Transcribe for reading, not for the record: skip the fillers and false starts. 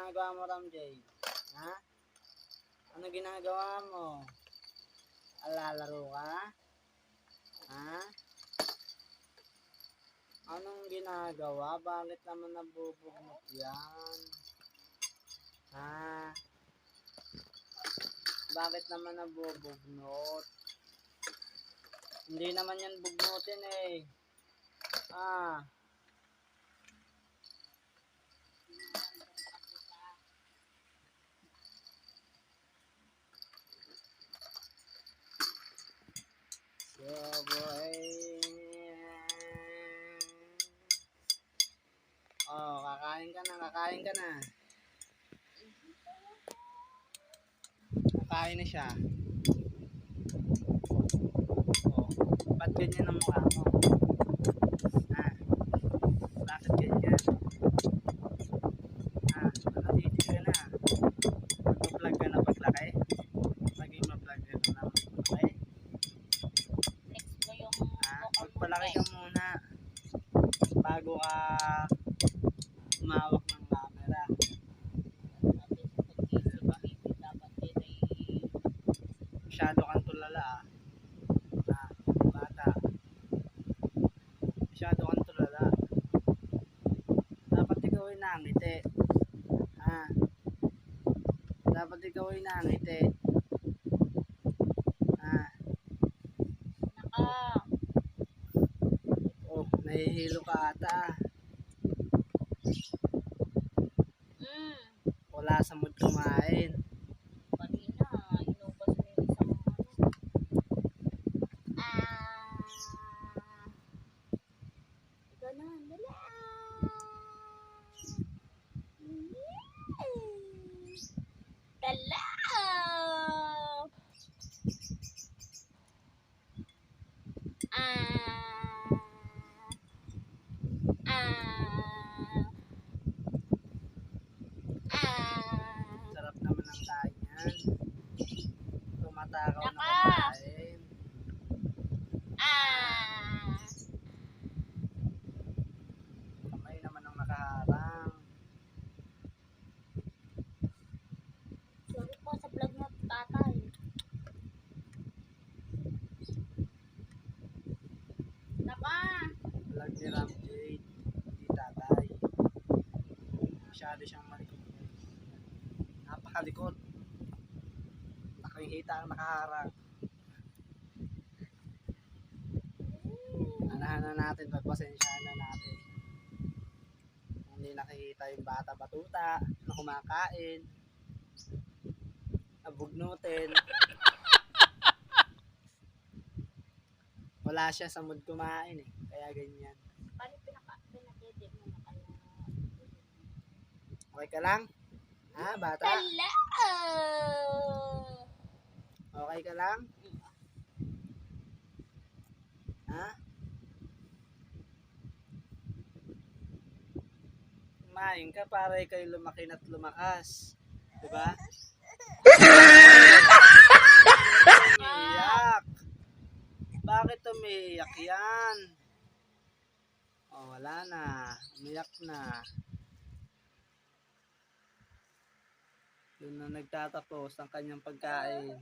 ginagawa mo, Ramjay? Ha? Ano ginagawa mo? Alalaro ka? Ha? Anong ginagawa? Bakit naman nabubugnot yan? Ha? Bakit naman nabubugnot? Hindi naman yan bugnutin eh. Ah. So boy. Oh, kakain ka na. Kakain na siya. Oh, ba't ganyan ang mukha mo? Ah, bakit ganyan? Ah, nakatitig ka na. Mag-vlog ka na paglaki? Maging ma-vlog ka na paglaki? Magpalaki ka muna bago ka umawak ng camera. Masyado kang tulala bata. Masyado kang tulala. Dapat ikaw ay nangiti. Dapat ikaw ay nangiti. Oh, nahihilo ka ata. Wala sa mood kumain. Kanina, inubos mo yung isang Ganon, dala. Dala. Sarap naman ang kain yan. Tumatakaw na kumain. Kamay naman ang nakaharang. Sorry po sa vlog mo, tatay. Vlog ni Ramjay, hindi tatay. Masyado siyang malikot. Napakalikot. Nakikita ang nakaharang. Anahan na natin, pagpasensyahan na natin. Hindi nakikita yung bata batuta na kumakain, nabugnutin. Wala siya sa mood kumain eh, kaya ganyan. Paano pinadedate mo na kaya? Okay ka lang? Ha, bata? Dala. Okay ka lang? Ha? Kumain ka para kayo lumaki at lumakas. Diba? Umiiyak. Bakit umiiyak yan? Oh, wala na. Umiyak na. Doon na nagtatapos ang kanyang pagkain.